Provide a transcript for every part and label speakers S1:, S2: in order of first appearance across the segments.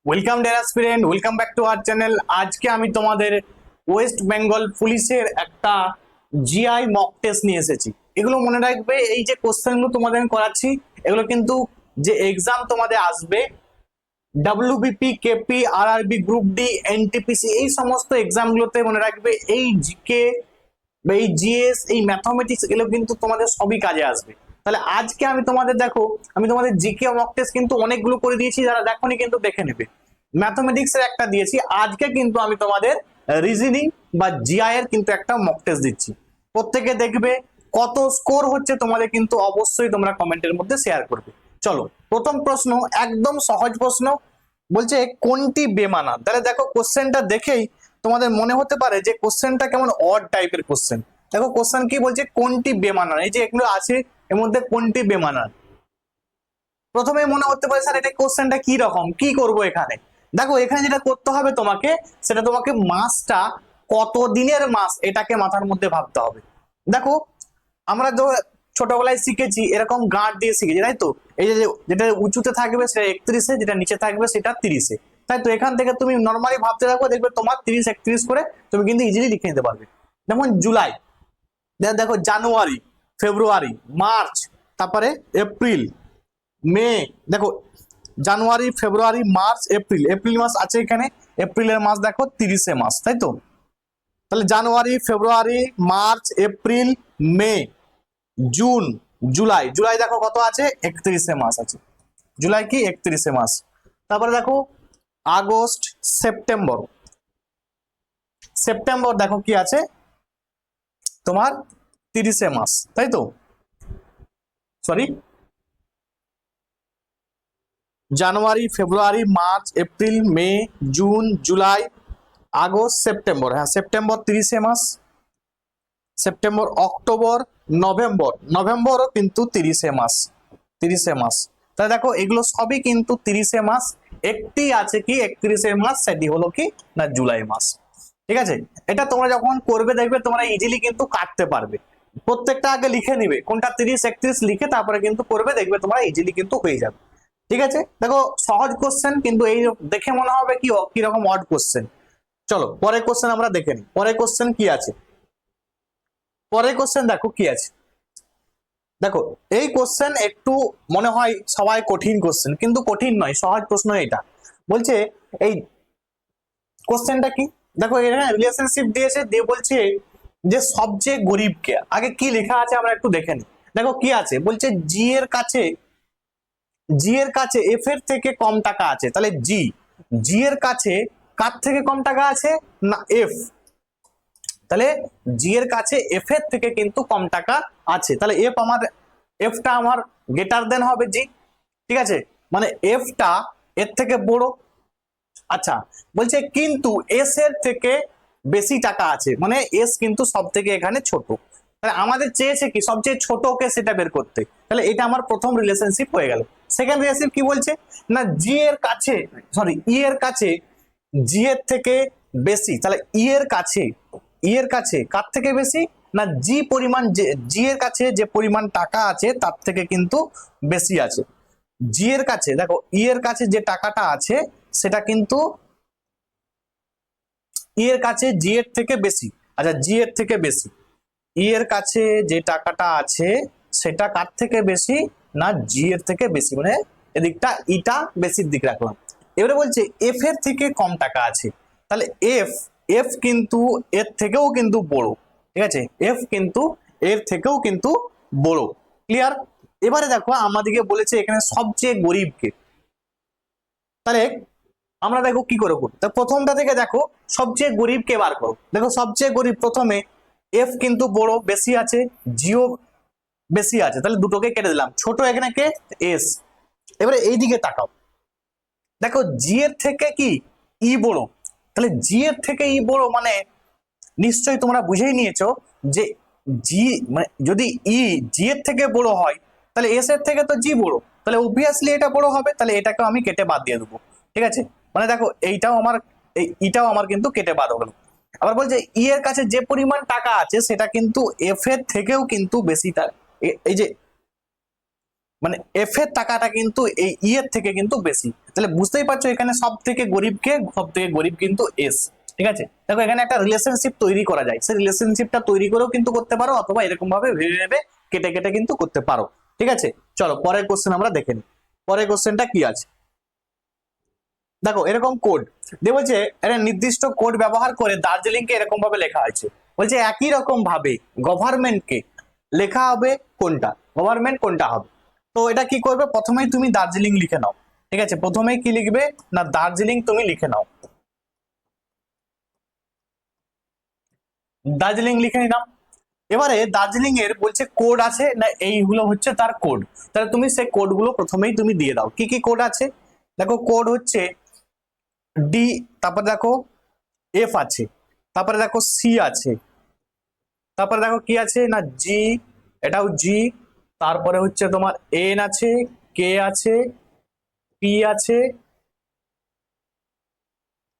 S1: Welcome deer aspirant, welcome back to our channel. আজকে আমি তোমাদের ওয়েস্ট বেঙ্গল পুলিশের একটা জিআই মক টেস্ট নিয়ে এসেছি। এগুলো মনে রাখবে, এই যে কোশ্চেনগুলো তোমাদের আমি করাচ্ছি এগুলো কিন্তু যে এক্সাম তোমাদের আসবে, WBP, KP, RRB, group D, NTPC, এই সমস্ত এক্সামগুলোতে মনে রাখবে এই জিকে, এই জিএস, এই ম্যাথমেটিক্স এগুলো কিন্তু তোমাদের সবই কাজে আসবে। তাহলে আজকে আমি তোমাদের দেখো, আমি তোমাদের জিকে মক টেস্ট কিন্তু অনেকগুলো করে দিয়েছি, যারা দেখোনি কিন্তু দেখে নেবে। ম্যাথমেটিক্স এর একটা দিয়েছি, আজকে কিন্তু আমি তোমাদের রিজনিং বা জিআই এর কিন্তু একটা মক টেস্ট দিচ্ছি। প্রত্যেকে দেখবে কত স্কোর হচ্ছে তোমাদের কিন্তু অবশ্যই তোমরা কমেন্টের মধ্যে শেয়ার করবে। চলো, প্রথম প্রশ্ন একদম সহজ প্রশ্ন, বলছে কোনটি বেমানান। তাহলে দেখো কোশ্চেনটা দেখেই তোমাদের মনে হতে পারে যে কোশ্চেনটা কেমন অড টাইপের কোশ্চেন। দেখো কোশ্চেন কি বলছে, কোনটি বেমানান, এই যে এগুলো আছে এর মধ্যে কোনটি বেমানান। প্রথমে মনে হতে পারে স্যার এটা কোশ্চেনটা কি রকম, কি করব এখানে। দেখো এখানে যেটা করতে হবে তোমাকে, সেটা তোমাকে মাসটা কত দিনের মাস এটাকে মাথার মধ্যে ভাবতে হবে। দেখো আমরা তো ছোটবেলায় শিখেছি এরকম গাঁট দিয়ে শিখেছি, তাই তো। এই যে যেটা উঁচুতে থাকবে সেটা 31-এ, যেটা নিচে থাকবে সেটা 30-এ, তাই তো। এখান থেকে তুমি নর্মালি ভাবতে থাকো, দেখবে তোমার 30-31 করে তুমি কিন্তু ইজিলি লিখে নিতে পারবে। যেমন জুলাই, দেখো জানুয়ারি, ফেব্রুয়ারি, মার্চ, তারপরে এপ্রিল, মে। দেখো জানুয়ারি, ফেব্রুয়ারি, মার্চ, এপ্রিল, এপ্রিল মাস আছে এখানে, এপ্রিলের মাস দেখো 30-এ মাস, তাই তো। তাহলে জানুয়ারি, ফেব্রুয়ারি, মার্চ, এপ্রিল, মে, জুন, জুলাই, জুলাই দেখো কত আছে, 31-এ মাস আছে। জুলাই কি 31-এ মাস। তারপরে দেখো আগস্ট, সেপ্টেম্বর, সেপ্টেম্বর দেখো কি আছে তোমার 30-এ মাস, তাই তো। সরি, জানুয়ারি, ফেব্রুয়ারি, মার্চ, এপ্রিল, মে, জুন, জুলাই, আগস্ট, সেপ্টেম্বর, হ্যাঁ সেপ্টেম্বর 30-এ মাস। সেপ্টেম্বর, অক্টোবর, নভেম্বর, নভেম্বরও কিন্তু 30-এ মাস, 30-এ মাস। তাহলে দেখো এগুলো সবই কিন্তু 30-এ মাস। একটি আছে কি 31-এ মাস, সেটি হলো কি না জুলাই মাস। ঠিক আছে, এটা তোমরা যখন করবে দেখবে তোমরা ইজিলি কিন্তু কাটতে পারবে। প্রত্যেকটা আগে লিখে নিবে কোনটা 30-31 লিখে তারপরে কিন্তু করবে, দেখবে তোমরা ইজিলি কিন্তু হয়ে যাবে। ঠিক আছে, দেখো সহজ কোশ্চেন কিন্তু এই দেখে মনে হবে কি কিরকম অড কোশ্চেন। চলো পরের কোশ্চেন আমরা দেখে নিই, পরের কোশ্চেন কি আছে। পরের কোশ্চেন দেখো কি আছে। দেখো এই কোশ্চেন একটু মনে হয় সবাই কঠিন কোশ্চেন, কিন্তু কঠিন নয়, সহজ প্রশ্ন এটা। বলছে এই কোশ্চেনটা কি, দেখো এখানে রিলেশনশিপ দিয়েছে, দিয়ে বলছে যে সবচেয়ে গরিবকে, আগে কি লেখা আছে আমরা একটু দেখে নিই। দেখো কি আছে, বলছে জি এর কাছে, জি এর কাছে এফ এর থেকে কম টাকা আছে। তাহলে জি, জি এর কাছে কার থেকে কম টাকা আছে না এফ। তাহলে জি এর কাছে এফ এর থেকে কিন্তু কম টাকা আছে, তাহলে এফ আমার, এফটা আমার গ্রেটার দেন হবে জি। ঠিক আছে, মানে এফটা এর থেকে বড়। আচ্ছা, বলছে কিন্তু এস এর থেকে বেশি টাকা আছে, মানে এস কিন্তু সব থেকে এখানে ছোট। তাহলে আমাদের চেয়েছে কি সবচেয়ে ছোটকে সেটা বের করতে। তাহলে এটা আমার প্রথম রিলেশনশিপ হয়ে গেল। সেকেন্ড রিলেশনশিপ কি বলছে না জি এর কাছে, সরি ই এর কাছে জি এর থেকে বেশি। তাহলে ই এর কাছে, ই এর কাছে কার থেকে বেশি না জি পরিমাণ, জি এর কাছে যে পরিমাণ টাকা আছে তার থেকে কিন্তু বেশি আছে। জি এর কাছে দেখো, ই এর কাছে যে টাকাটা আছে সেটা কিন্তু ই এর কাছে জি এর থেকে বেশি। আচ্ছা জি এর থেকে বেশি, ই এর কাছে যে টাকাটা আছে সেটা কার থেকে বেশি না জি এর থেকে বেশি, মানে এদিকটা ইটা বেশির দিক রাখলাম। এবারে বলছে এফ এর থেকে কম টাকা আছে, তাহলে এফ, এফ কিন্তু এর থেকেও কিন্তু বড়। ঠিক আছে, এফ কিন্তু এর থেকেও কিন্তু বড়। ক্লিয়ার। এবারে দেখো আমাদেরকে বলেছে এখানে সবচেয়ে গরিবকে, তাহলে আমরা দেখো কি করে করবো। তা প্রথমটা থেকে দেখো সবচেয়ে গরিবকে বার করো। দেখো সবচেয়ে গরিব প্রথমে এফ কিন্তু বড় বেশি আছে, জিও বেশি আছে, তাহলে দুটোকে কেটে দিলাম। ছোট এখানে কে এস। এবারে এই দিকে তাকাও, দেখো জি এর থেকে কি ই বড়, তাহলে জি এর থেকে ই বড় মানে নিশ্চয়ই তোমরা বুঝেই নিয়েছো যে জি মানে যদি ই জি এর থেকে বড় হয় তাহলে এস এর থেকে তো জি বড়, তাহলে অবভিয়াসলি এটা বড় হবে, তাহলে এটাকে আমি কেটে বাদ দিয়ে দেবো। ঠিক আছে, মানে দেখো এইটাও আমার, এইটাও আমার কিন্তু কেটে বাদ হলো। আবার বলছে ই এর কাছে যে পরিমাণ টাকা আছে সেটা কিন্তু এফ এর থেকেও কিন্তু বেশি। এই যে মানে এফ এর টাকাটা কিন্তু এই ই এর থেকে কিন্তু বেশি। তাহলে বুঝতেই পারছো এখানে সব থেকে গরিব কিন্তু এস। ঠিক আছে, দেখো এখানে একটা রিলেশনশিপ তৈরি করা যায়, সেই রিলেশনশিপটা তৈরি করেও কিন্তু করতে পারো, অথবা এরকম ভাবে ভেবে ভেবে কেটে কেটে কিন্তু করতে পারো। ঠিক আছে, চলো পরের কোশ্চেন আমরা দেখে নিই। পরের কোশ্চেনটা কি আছে, দেখো এরকম কোড দিয়ে বলছে একটা নির্দিষ্ট কোড ব্যবহার করে দার্জিলিংকে এরকম ভাবে লেখা হয়েছে। বলছে একই রকম ভাবে গভর্নমেন্টকে লেখা হবে কোনটা, গভর্নমেন্ট কোনটা হবে। তো এটা কি করবে, প্রথমেই তুমি দার্জিলিং লিখে নাও। ঠিক আছে, প্রথমেই কি লিখবে না দার্জিলিং তুমি লিখে নাও, দার্জিলিং লিখে নিলাম। এবারে দার্জিলিং এর বলছে কোড আছে না, এইগুলো হচ্ছে তার কোড। তাহলে তুমি সেই কোডগুলো প্রথমেই তুমি দিয়ে দাও। কি কি কোড আছে, দেখো কোড হচ্ছে ডি, তারপর দেখো এফ আছে, তারপরে দেখো সি আছে, তারপরে দেখো কি আছে না জি, এটাও জি, তারপরে হচ্ছে তোমার এন আছে, কে আছে, পি আছে,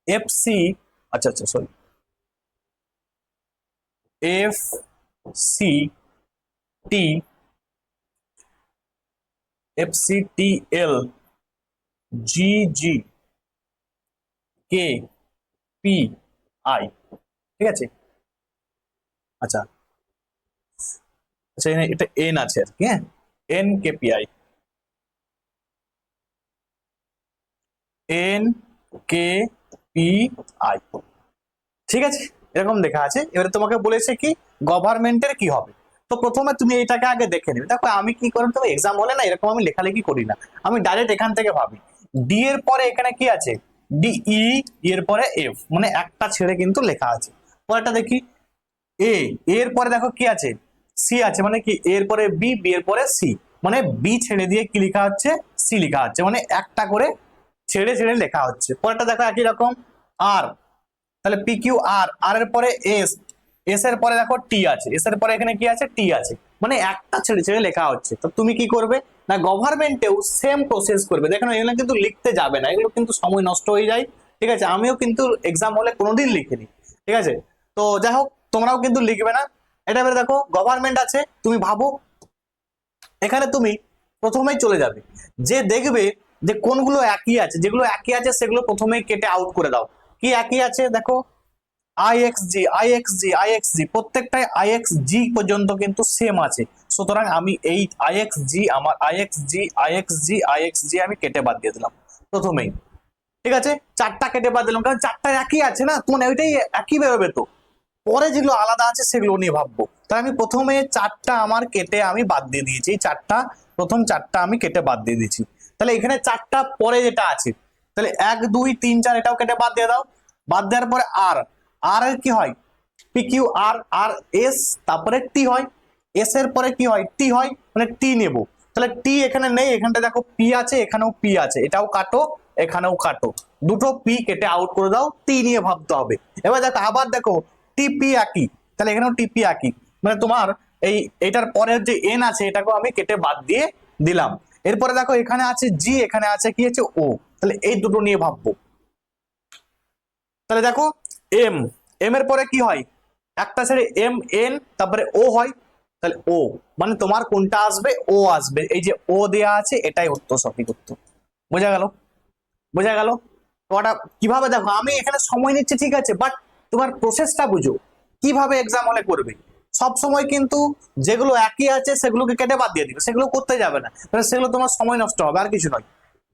S1: এফ সি, আচ্ছা আচ্ছা sorry, F C T, F C T L, G G, K P I. ঠিক আছে, আচ্ছা আচ্ছা এটা এন আছে আর কি, হ্যাঁ N K P I, N K P I. ঠিক আছে, এরকম লেখা আছে। এবারে তোমাকে বলেছে কি গভর্নমেন্টের কি হবে। তো প্রথমে তুমি এইটাকে আগে দেখে নেবে। দেখো আমি কি করি, তুমি এক্সাম হলে না এরকম আমি লেখালেখি করি না, আমি ডাইরেক্ট এখান থেকে ভাবি। ডি এর পরে এখানে কি আছে, ডি ই এর পরে এফ, মানে একটা ছেড়ে কিন্তু লেখা আছে। পরেরটা দেখি এ, এর পরে দেখো কি আছে সি আছে, মানে কি এর পরে বি, বি এর পরে সি, মানে বি ছেড়ে দিয়ে কি লেখা হচ্ছে সি লেখা হচ্ছে, মানে একটা করে ছেড়ে ছেড়ে লেখা হচ্ছে। পরেরটা দেখো একই রকম আর, তাহলে পি কিউ আর, আর এর পরে এস, এস এর পরে দেখো টি আছে, এস এর পরে এখানে কি আছে টি আছে, মানে একটা ছেড়ে ছেড়ে লেখা হচ্ছে। তো তুমি কি করবে না গভর্নমেন্টেও সেম প্রসেস করবে। দেখো এগুলো কিন্তু লিখতে যাবে না, এগুলো কিন্তু সময় নষ্ট হয়ে যায়। ঠিক আছে, আমিও কিন্তু এক্সাম হলে কোনোদিন লিখিনি। ঠিক আছে, তো যাই হোক তোমরাও কিন্তু লিখবে না। এটা এবারে দেখো গভর্নমেন্ট আছে, তুমি ভাবো এখানে তুমি প্রথমেই চলে যাবে, যে দেখবে যে কোনগুলো একই আছে, যেগুলো একই আছে সেগুলো প্রথমেই কেটে আউট করে দাও। কি একই আছে দেখো আইএক্সজি আইএক্সজি আইএক্সজি, প্রত্যেকটাই আইএক্সজি পর্যন্ত কিন্তু সেম আছে। সুতরাং আমি এই আইএক্সজি আমার আইএক্সজি আইএক্সজি আইএক্সজি আমি কেটে বাদ দিয়ে দিলাম প্রথমেই। ঠিক আছে, চারটা কেটে বাদ দিলাম, কারণ চারটা একই আছে না, তোমার ওইটাই একই বেরোবে। তো পরে যেগুলো আলাদা আছে সেগুলো নিয়ে ভাববো। তাই আমি প্রথমে চারটা আমার কেটে আমি বাদ দিয়ে দিয়েছি, চারটা প্রথম চারটা আমি কেটে বাদ দিয়ে দিয়েছি। তাহলে এখানে চারটা পরে যেটা আছে, তাহলে 1 2 3 4 এটাও কেটে বাদ দিয়ে দাও। বাদ দেওয়ার পরে আর, আর এর কি হয় পি কিউ আর, আর এস, তারপরে টি হয়, এস এর পরে কি হয় টি হয়, মানে টি নেব। তাহলে টি এখানে নেই, এখানটা দেখো পি আছে, এখানেও পি আছে, এটাও কাটো এখানেও কাটো, দুটো পি কেটে আউট করে দাও, টি নিয়ে ভাবতে হবে। এবার দেখো আবার দেখো টিপি একই, তাহলে এখানেও টিপি একই, মানে তোমার এই এটার পরের যে এন আছে এটাকেও আমি কেটে বাদ দিয়ে দিলাম। এরপরে দেখো এখানে আছে জি, এখানে আছে কি আছে ও, তাহলে এই দুটো নিয়ে ভাববো। তাহলে দেখো এম, এম এর পরে কি হয় একটা ছেড়ে এম এন, তারপরে ও হয়, তাহলে ও, মানে তোমার কোনটা আসবে ও আসবে, এই যে ও দেয়া আছে এটাই উত্তর, সঠিক উত্তর। বোঝা গেল, বোঝা গেল। ওটা কিভাবে দেখো আমি এখানে সময় নিচ্ছি ঠিক আছে, বাট তোমার প্রসেসটা বুঝো কিভাবে এক্সাম হলে করবে। সব সময় কিন্তু যেগুলো একই আছে সেগুলোকে কেটে বাদ দিয়ে দিবে, সেগুলো করতে যাবে না, সেগুলো তোমার সময় নষ্ট হবে আর কিছু নয়।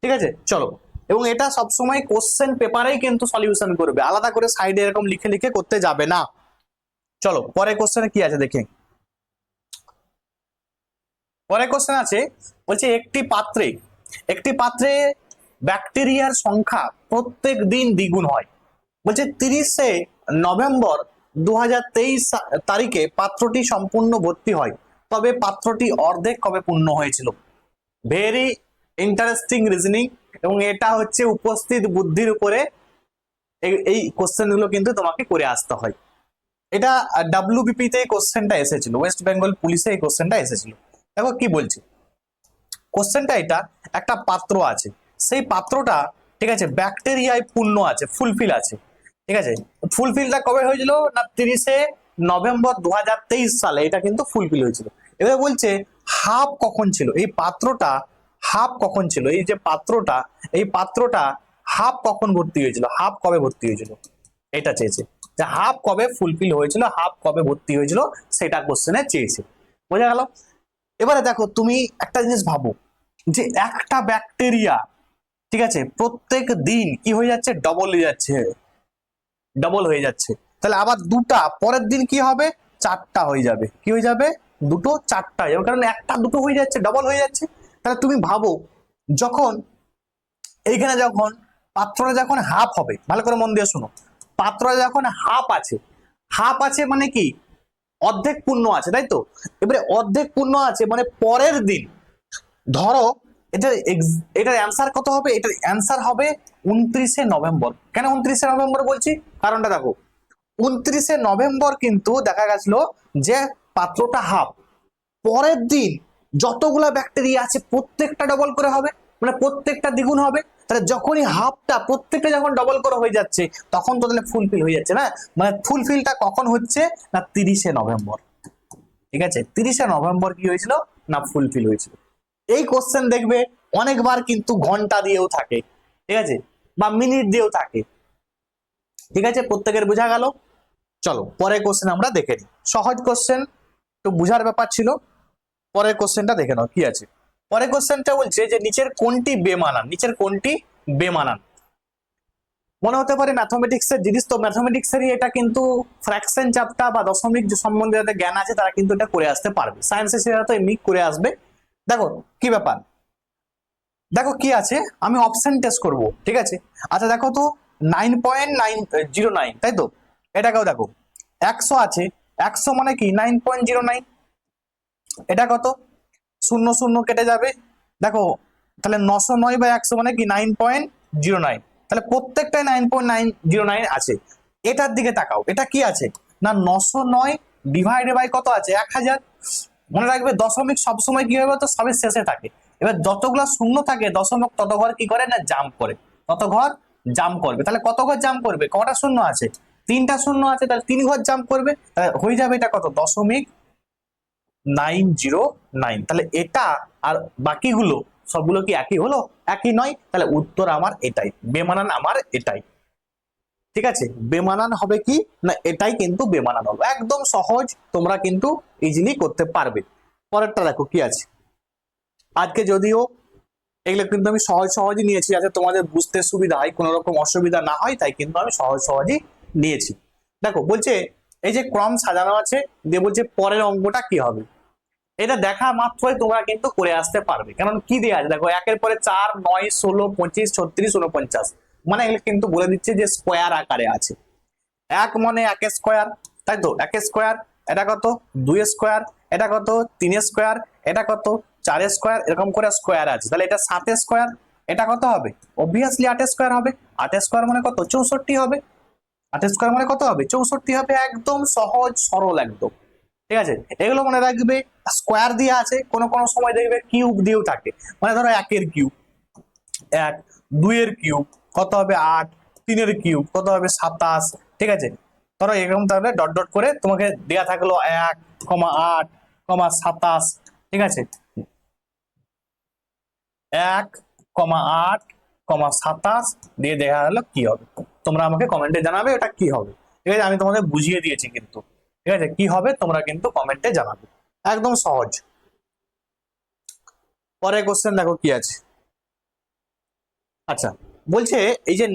S1: ঠিক আছে চলো, এবং এটা সবসময় কোশ্চেন পেপারেই কিন্তু সলিউশন করবে, আলাদা করে সাইডে এরকম লিখে লিখে করতে যাবে না। চলো পরের কোশ্চেনে কি আছে দেখে। পরের কোশ্চেন আছে, বলছে একটি পাত্রে ব্যাকটেরিয়ার সংখ্যা প্রত্যেক দিন দ্বিগুণ হয়। বলছে 30শে নভেম্বর 2023 তারিখে পাত্রটি সম্পূর্ণ ভর্তি হয়, তবে পাত্রটি অর্ধেক কবে পূর্ণ হয়েছিল। ভেরি ইন্টারেস্টিং রিজনিং, এবং এটা হচ্ছে উপস্থিত বুদ্ধির উপরে এই কোশ্চেন গুলো কিন্তু তোমাকে করে আসতে হয়। এটা ডাব্লিউবিপি তে কোশ্চেনটা এসেছিল, ওয়েস্ট বেঙ্গল পুলিশে এই কোশ্চেনটা এসেছিল। দেখো কি বলছি কোশ্চেনটা, এটা একটা পাত্র আছে, সেই পাত্রটা ঠিক আছে ব্যাকটেরিয়ায় পূর্ণ আছে, ফুলফিল আছে। ঠিক আছে, ফুলফিলটা কবে হয়েছিল না 30শে নভেম্বর 2023 সালে এটা কিন্তু ফুলফিল হয়েছিল। এবার বলছে হাফ কখন ছিল, এই পাত্রটা হাফ কখন ছিল, এই যে পাত্রটা, এই পাত্রটা হাফ কখন ভর্তি হয়েছিল, হাফ কবে ভর্তি হয়েছিল, এটা চেয়েছে যে হাফ কবে ফুলফিল হয়েছিল, হাফ কবে ভর্তি হয়েছিল, সেটা কোশ্চেনে চেয়েছে। বোঝা গেল? এবারে দেখো তুমি একটা জিনিস ভাবো যে একটা ব্যাকটেরিয়া, ঠিক আছে, প্রত্যেক দিন কি হয়ে যাচ্ছে, ডবল হয়ে যাচ্ছে, ডবল হয়ে যাচ্ছে। তাহলে আবার দুটা পরের দিন কি হবে, চারটা হয়ে যাবে, কি হয়ে যাবে, দুটো চারটা হয়ে যাবে, কারণ একটা দুটো হয়ে যাচ্ছে, ডবল হয়ে যাচ্ছে। তাহলে তুমি ভাবো যখন এইখানে যখন পাত্রটা যখন হাফ হবে, ভালো করে মন দিয়ে শোনো, পাত্রটা যখন হাফ আছে, হাফ আছে মানে কি, অর্ধেক পূর্ণ আছে, তাই তো? এবারে অর্ধেক পূর্ণ আছে মানে পরের দিন, ধরো এটার অ্যান্সার কত হবে, এটার অ্যান্সার হবে 29শে নভেম্বর। কেন 29শে নভেম্বর বলছি, কারণটা দেখো, 29শে নভেম্বর কিন্তু দেখা গেছিল যে পাত্রটা হাফ, পরের দিন যতগুলা ব্যাকটেরিয়া আছে প্রত্যেকটা ডবল করে হবে, মানে প্রত্যেকটা দ্বিগুণ হবে। তাহলে যখনই হাফটা প্রত্যেকটা যখন ডবল করে হয়ে যাচ্ছে তখন তো তাহলে ফুলফিল হয়ে যাচ্ছে না, মানে ফুলফিলটা কখন হচ্ছে না 30শে নভেম্বর। ঠিক আছে, 30শে নভেম্বর কি হয়েছিল না ফুলফিল হয়েছিল। এই কোশ্চেন দেখবে অনেকবার কিন্তু ঘন্টা দিয়েও থাকে, ঠিক আছে, বা মিনিট দিয়েও থাকে। ঠিক আছে, প্রত্যেকের বোঝা গেল? চলো পরের কোশ্চেন আমরা দেখে নিই, সহজ কোশ্চেন, একটু বুঝার ব্যাপার ছিল। পরের কোশ্চেনটা দেখে নাও কি আছে। পরের কোশ্চেনটা বলছে যে নিচের কোনটি বেমানান, নিচের কোনটি বেমানান। মনে হতে পারে ম্যাথমেটিক্স এর জিনিস, তো ম্যাথমেটিক্স এরই এটা, কিন্তু ফ্র্যাকশন চ্যাপ্টার বা দশমিক যে সম্বন্ধে যাদের জ্ঞান আছে তারা কিন্তু এটা করে আসতে পারবে, সায়েন্সের সেটা তো এমনি করে আসবে। দেখো কি ব্যাপার, দেখো কি আছে, আমি অপশন টেস্ট করব, ঠিক আছে। আচ্ছা দেখো তো 9.909, তাই তো, এটাকেও দেখো 100 আছে, 100 মানে কি 9.09, এটা কত, শূন্য শূন্য কেটে যাবে, দেখো তাহলে 909 বা 100 মানে কি 9.09, তাহলে প্রত্যেকটাই 9.909 আছে। এটার দিকে তাকাও, এটা কি আছে না 909 ডিভাইডেড বাই কত আছে 1000। মনে রাখবে দশমিক সবসময় কি হবে, তো সবের শেষে থাকে। এবার যতগুলো শূন্য থাকে দশমিক তত ঘর কি করে না জাম্প করে, তত ঘর জাম্প করবে। তাহলে কত ঘর জাম্প করবে, কটা শূন্য আছে, তিনটা শূন্য আছে, তাহলে 3 ঘর জাম্প করবে, তাহলে হয়ে যাবে এটা কত 0.909। তাহলে এটা আর বাকিগুলো সবগুলো কি একই হলো, একই নয়, তাহলে উত্তর আমার এটাই, বেমানান আমার এটাই। ঠিক আছে, বেমানান হবে কি না এটাই কিন্তু বেমানান হলো, একদম সহজ, তোমরা কিন্তু ইজিলি করতে পারবে। পরেরটা দেখো কি আছে, আজকে যদিও এগুলো কিন্তু আমি সহজ সহজই নিয়েছি, যাতে তোমাদের বুঝতে সুবিধা হয়, কোনো রকম অসুবিধা না হয়, তাই কিন্তু আমি সহজ সহজই নিয়েছি। দেখো বলছে এই যে ক্রম সাজানো আছে, দিয়ে বলছে পরের অঙ্কটা কি হবে। এটা দেখা মাত্রই তোমরা কিন্তু করে আসতে পারবে, কারণ কি দেওয়া আছে দেখো, একের পরে 4, 9, 16, 25, 36, 49, মানে এগুলো কিন্তু বলে দিচ্ছে যে স্কোয়ার আকারে আছে। এক মানে এক স্কোয়ার, তাই তো, এক স্কোয়ার, এটা কত 2 স্কোয়ার, এটা কত 3 স্কোয়ার, এটা কত 4 স্কোয়ার, এরকম করে স্কোয়ার আছে। তাহলে এটা 7 স্কোয়ার, এটা কত হবে, অবভিয়াসলি 8 স্কোয়ার হবে, 8 স্কোয়ার মানে কত 64 হবে, 8 স্কোয়ার মানে কত হবে 64 হবে, একদম সহজ সরল একদম। ঠিক আছে, এগুলো মনে রাখবে, স্কোয়ার দিয়ে আছে, কোনো কোনো সময় দেখবে কিউব দিয়েও থাকে, মানে ধরো 1 এর কিউব 1, 2 এর কিউব কত হবে 8, 3 এর কিউব কত হবে 27। ঠিক আছে, ধরো এরকম তাহলে ডট ডট করে তোমাকে দেয়া থাকলো 1,8, 27, ঠিক আছে, 1,8, 27 দিয়ে দেখা হলো কি হবে, তোমরা আমাকে কমেন্টে জানাবে ওটা কি হবে। ঠিক আছে, আমি তোমাদের বুঝিয়ে দিয়েছি কিন্তু, ঠিক আছে, কি হবে তোমরা কিন্তু কমেন্টে জানাবে, একদম সহজ। পরের কোশ্চেন দেখো কি আছে। আচ্ছা বলছে এই যে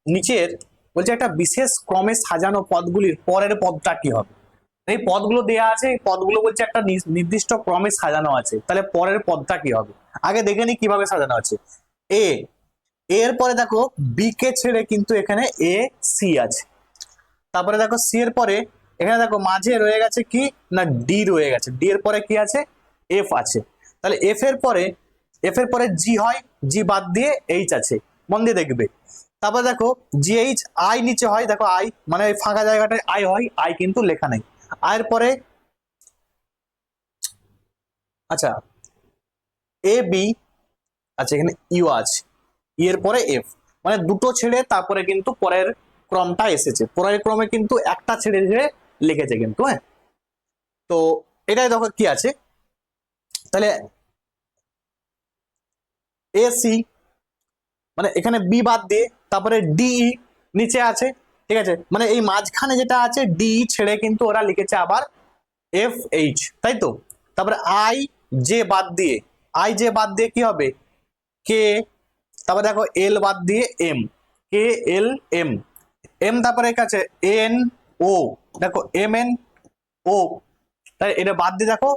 S1: নিচের বলছে একটা বিশেষ ক্রমে সাজানো পদগুলির পরের পদটা কি হবে। এই পদগুলো দেয়া আছে, এই পদগুলো বলছে একটা নির্দিষ্ট ক্রমে সাজানো আছে, তাহলে পরের পদটা কি হবে। আগে দেখে নি কিভাবে সাজানো আছে। এ এর পরে দেখো বি কে ছেড়ে কিন্তু এখানে এ সি আছে, তারপরে দেখো সি এর পরে এখানে দেখো মাঝে রয়ে গেছে কি না ডি রয়ে গেছে, ডি এর পরে কি আছে এফ আছে, তাহলে এফ এর পরে জি হয়, জি বাদ দিয়ে এইচ আছে, মন দিয়ে দেখবে। তারপর দেখো জি এইচ আই নিচে হয়, দেখো আই মানে ফাঁকা জায়গাটায় আই হয়, আই কিন্তু লেখা নেই। আয়ের পরে আচ্ছা এ বি, আচ্ছা এখানে ইউ আছে, ই এর পরে এফ, মানে দুটো ছেড়ে তারপরে কিন্তু পরের ক্রমটা এসেছে, পরের ক্রমে কিন্তু একটা ছেড়ে ছেড়ে লিখেছে কিন্তু, হ্যাঁ। তো এটাই দেখো কি আছে, তাহলে এসি মানে এখানে বি বাদ দিয়ে তারপরে ডিই নিচে আছে, ঠিক আছে, মানে এই মাঝখানে যেটা আছে ডিই ছেড়ে কিন্তু ওরা লিখেছে আবার এফ এইচ, তাই তো। তারপরে আই জে বাদ দিয়ে, আই জে বাদ দিয়ে কি হবে কে, তারপরে দেখো এল বাদ দিয়ে এম, কে এল এম, এম তারপরে কাছে এন ও, দেখো এম এন ও, তাই এটা বাদ দিয়ে দেখো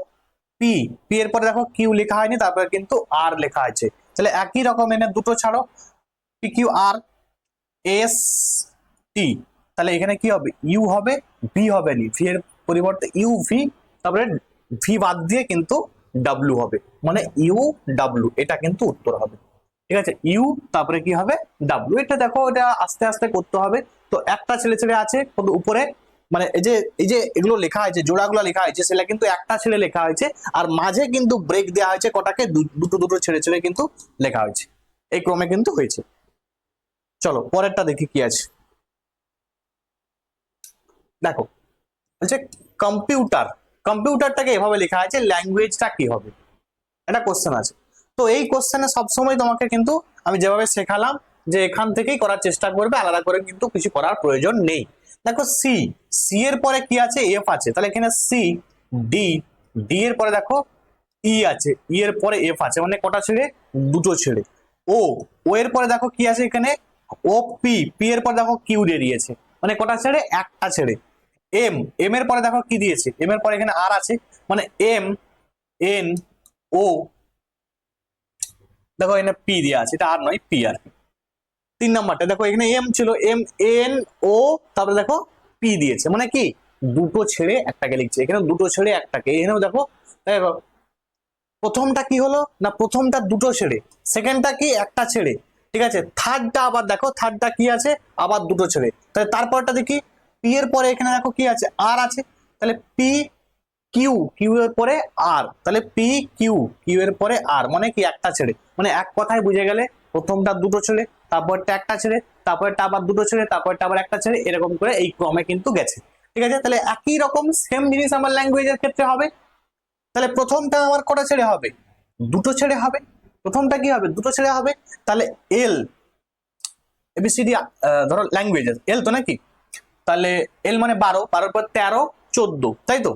S1: পি, পি এর পরে দেখো কিউ লেখা হয়নি, তারপরে কিন্তু আর লেখা আছে। তাহলে একই রকম এনে দুটো ছাড়ো, P Q R S T, তাহলে এখানে কি হবে ইউ হবে, ভি হবে নি, ভি এর পরিবর্তে ইউ ভি, তারপরে ভি বাদ দিয়ে কিন্তু ডাব্লিউ হবে, মানে ইউ ডাব্লিউ, এটা কিন্তু উত্তর হবে। ঠিক আছে, ইউ তারপরে কি হবে ডাব্লিউ, এটা দেখো এটা আস্তে আস্তে করতে হবে। তো একটা ছেলে ছেলে আছে উপরে, মানে এই যে এগুলো লেখা হয়েছে, জোড়াগুলো লেখা হয়েছে, সেটা কিন্তু একটা ছেলে লেখা হয়েছে, আর মাঝে কিন্তু ব্রেক দেওয়া হয়েছে কটাকে, দুটো দুটো ছেড়ে ছেড়ে কিন্তু লেখা হয়েছে, এই ক্রমে কিন্তু হয়েছে। চলো পরেরটা দেখি কি আছে। দেখো বলছে কম্পিউটার, কম্পিউটারটাকে এভাবে লেখা আছে, ল্যাঙ্গুয়েজটা কি হবে, একটা কোশ্চেন আছে। তো এই কোশ্চেনে সবসময় তোমাকে কিন্তু আমি যেভাবে শেখালাম যে এখান থেকেই করার চেষ্টা করবে, আলাদা করে কিন্তু কিছু করার প্রয়োজন নেই। দেখো সি, সি এর পরে কি আছে এফ আছে, তাহলে এখানে সি, ডি, ডি এর পরে দেখো ই আছে, ই এর পরে এফ আছে, মানে কটা ছেড়ে দুটো ছেড়ে। ও, ও এর পরে দেখো কি আছে এখানে ও পি, পি এর পরে দেখো কিউ দিয়েছে, মানে কটা ছেড়ে একটা ছেড়ে। এম, এম এর পরে দেখো কি দিয়েছে, এম এর পরে এখানে আর আছে, মানে এম এন ও, দেখো এখানে পি দেওয়া আছে, এটা আর নয় পি আর কি। 3 নাম্বারটা দেখো এখানে এম ছিল, এম এন ও, তারপরে দেখো পি দিয়েছে, মানে কি দুটো ছেড়ে একটাকে লিখছে, এখানে দুটো ছেড়ে একটাকে, এখানেও দেখো দেখো প্রথমটা কি হলো না, প্রথমটা দুটো ছেড়ে, সেকেন্ডটা কি একটা ছেড়ে, ঠিক আছে, থার্ডটা আবার দেখো থার্ডটা কি আছে আবার দুটো ছেড়ে, তাহলে তারপরটা দেখি পি এর পরে এখানে দেখো কি আছে আর আছে, তাহলে পি কিউ, কিউ এর পরে আর, তাহলে পি কিউ, কিউ এর পরে আর, মানে কি একটা ছেড়ে, মানে এক কথায় বুঝে গেলে প্রথমটা দুটো ছেড়ে, তারপরটা একটা ছেড়ে, তারপরটা আবার দুটো ছেড়ে, তারপরটা আবার একটা ছেড়ে, এরকম করে এই ক্রমে কিন্তু গেছে। ঠিক আছে, তাহলে একই রকম সেম জিনিস আমার ল্যাঙ্গুয়েজের ক্ষেত্রে হবে। তাহলে প্রথমটা আমার কটা ছেড়ে হবে দুটো ছেড়ে হবে, প্রথমটা কি হবে দুটো ছেড়ে হবে, তাহলে এল এবিসিডি, ধরো ল্যাঙ্গুয়েজেস এল তো নাকি, তাহলে এল মানে 12, 12 পর 13, 14, তাই তো।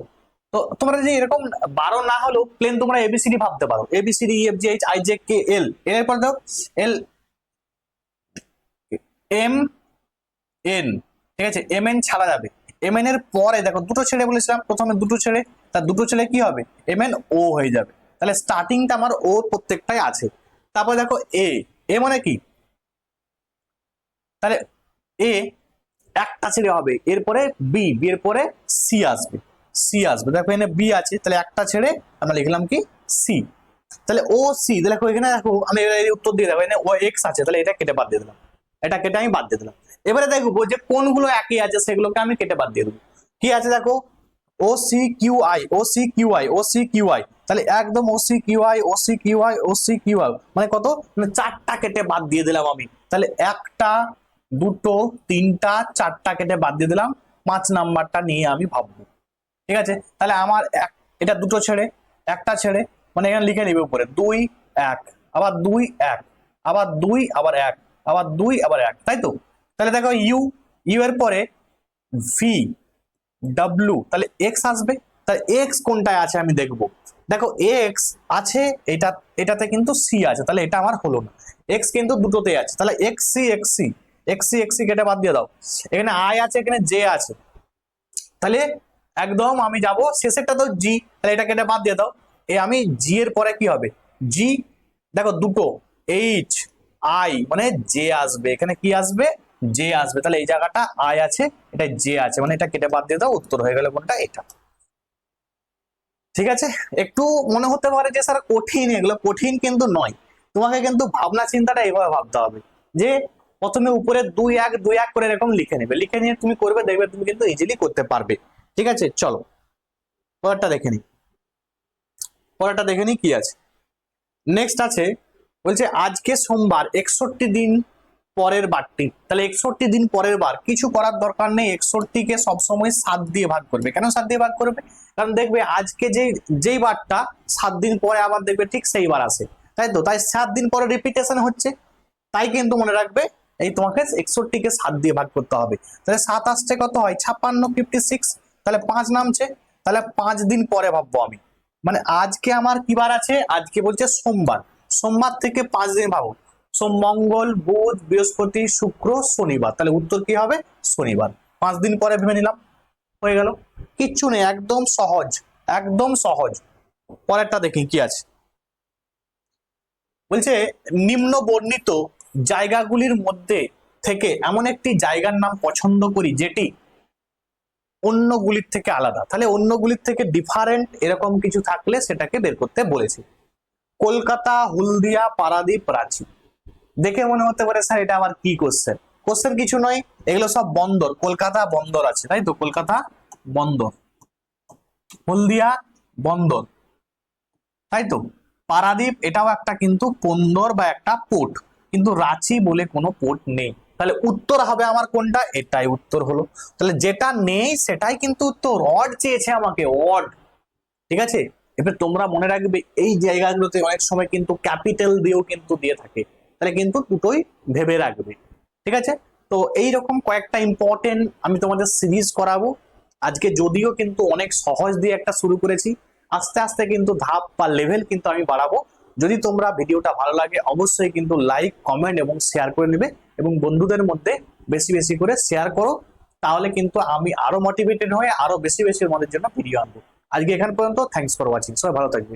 S1: তো তোমরা যে এরকম 12 না হলেও প্লেন তোমরা এবিসিডি ভাবতে পারো, ABCD E F G H I J K L, এর পর দাও এল এম এন, ঠিক আছে, এম এন ছাড়া যাবে, এম এন এর পরে দেখো দুটো ছেড়ে বলেছিলাম, প্রথমে দুটো ছেড়ে, তার দুটো ছেড়ে কি হবে এম এন ও হয়ে যাবে, তাহলে স্টার্টিংটা আমার ও প্রত্যেকটাই আছে। তারপর দেখো এ, এ মানে কি, তাহলে এ একটা ছেড়ে হবে, এরপরে বি, বি এর পরে সি আসবে, সি আসবে, দেখো এখানে বি আছে, তাহলে একটা ছেড়ে আমরা লিখলাম কি সি, তাহলে ও সি, দেখো এখানে দেখো আমি উত্তর দিয়ে দেবো, এখানে ও এক্স আছে, তাহলে এটা কেটে বাদ দিয়ে দিলাম, এটা কেটে আমি বাদ দিয়ে দিলাম। এবারে দেখবো যে কোনগুলো একই আছে সেগুলোকে আমি কেটে বাদ দিয়ে দেবো। কি আছে দেখো O C Q I, O C Q I, O C Q I, তাহলে একদম O C Q I, O C Q I, O C Q I, মানে কত, মানে চারটা কেটে বাদ দিয়ে দিলাম আমি, তাহলে একটা দুটো তিনটা চারটা কেটে বাদ দিয়ে দিলাম, 5 নাম্বারটা নিয়ে আমি ভাববো। ঠিক আছে, তাহলে আমার এটা দুটো ছেড়ে একটা ছেড়ে, মানে এখানে লিখে নিবে উপরে 2 1, আবার 2 1, আবার 2 আবার 1, আবার 2 আবার 1, তাই তো। তাহলে দেখো ইউ, ইউ এর পরে ভি ডাব্লিউ, তাহলে এক্স আসবে, তাহলে এক্স কোনটায় আছে আমি দেখবো, দেখো এক্স আছে এটা, এটাতে কিন্তু সি আছে, তাহলে এটা আমার হলো না, এক্স কিন্তু দুটোতে আছে, তাহলে X C X C, X C X C কেটে বাদ দিয়ে দাও, এখানে আই আছে এখানে জে আছে, তাহলে একদম আমি যাব শেষেরটা তো জি, তাহলে এটা কেটে বাদ দিয়ে দাও, আমি জি এর পরে কি হবে জি, দেখো দুটো এইচ আই, মানে জে আসবে, এখানে কি আসবে জে আসবে, তাহলে এই জায়গাটা আই আছে এটা জে আছে, মানে এটা কেটে বাদ দিয়ে দাও, উত্তর হয়ে গেল কোনটা এটা। ঠিক আছে, একটু মনে হতে পারে যে স্যার কঠিন, এগুলো কঠিন কিন্তু নয়, তোমাকে কিন্তু ভাবনা চিন্তাটা এইভাবে ভাবতে হবে যে প্রথমে উপরে 2 1 2 1 করে এরকম লিখে নেবে, লিখে নিয়ে তুমি করবে, দেখবে তুমি কিন্তু ইজিলি করতে পারবে। ঠিক আছে, চলো পরেরটা দেখে নি, পরেরটা দেখে নি কি আছে। নেক্সট আছে, বলছে আজকে সোমবার 61 দিন পরের বারটি, তাহলে 61 দিন পরের বার, কিছু করার দরকার নেই, 61কে সবসময় 7 দিয়ে ভাগ করবে। কেন 7 দিয়ে ভাগ করবে? কারণ দেখবে আজকে যেই বারটা 7 দিন পরে আবার দেখবে ঠিক সেই বার আসে, তাই তো, তাই 7 দিন পরে রিপিটেশন হচ্ছে, তাই কিন্তু মনে রাখবে এই তোমাকে 61কে 7 দিয়ে ভাগ করতে হবে। তাহলে 7 আসছে কত হয় 56, 56, তাহলে 5 নামছে, তাহলে 5 দিন পরে ভাববো আমি, মানে আজকে আমার কি বার আছে, আজকে বলছে সোমবার, সোমবার থেকে 5 দিন ভাবো, সোম মঙ্গল বুধ বৃহস্পতি শুক্র শনিবার, তাহলে উত্তর কি হবে শনিবার। 5 দিন পরে ভেবে নিলাম, হয়ে গেল, কিচ্ছু নেই, একদম সহজ, একদম সহজ। পরেরটা দেখি কি আছে, বলছে নিম্ন বর্ণিত জায়গাগুলির মধ্যে থেকে এমন একটি জায়গার নাম পছন্দ করি যেটি অন্যগুলির থেকে আলাদা। তাহলে অন্যগুলির থেকে ডিফারেন্ট এরকম কিছু থাকলে সেটাকে বের করতে বলেছি। কলকাতা, হলদিয়া, পারাদীপ, রাঁচি। দেখে মনে হতে পারে স্যার এটা আবার কি কোশ্চেন, কোশ্চেন কিছু নয়, এগুলো সব বন্দর, কলকাতা বন্দর আছে, তাই তো, কলকাতা বন্দর, হলদিয়া বন্দর, তাই তো, পারাদীপ এটাও একটা কিন্তু বন্দর বা একটা পোর্ট, কিন্তু রাঁচি বলে কোনো পোর্ট নেই। তাহলে উত্তর হবে আমার কোনটা, এটাই উত্তর হলো। তাহলে যেটা নেই সেটাই কিন্তু উত্তর, অড চেয়েছে আমাকে, অড, ঠিক আছে। এবার তোমরা মনে রাখবে এই জায়গাগুলোতে অনেক সময় কিন্তু ক্যাপিটাল দিয়েও কিন্তু দিয়ে থাকে, তাহলে কিন্তু দুটোই ভেবে রাখবে, ঠিক আছে। তো এইরকম কয়েকটা ইম্পর্টেন্ট আমি তোমাদের সিরিজ করাবো আজকে, যদিও কিন্তু অনেক সহজ দিয়ে একটা শুরু করেছি, আস্তে আস্তে কিন্তু ধাপ বা লেভেল কিন্তু আমি বাড়াবো। যদি তোমরা ভিডিওটা ভালো লাগে অবশ্যই কিন্তু লাইক কমেন্ট এবং শেয়ার করে নেবে, এবং বন্ধুদের মধ্যে বেশি বেশি করে শেয়ার করো, তাহলে কিন্তু আমি আরো মোটিভেটেড হয়ে আরো বেশি বেশি তোমাদের জন্য ভিডিও আনবো। আজকে এখান পর্যন্ত, থ্যাঙ্কস ফর ওয়াচিং, সবাই ভালো থাকবে।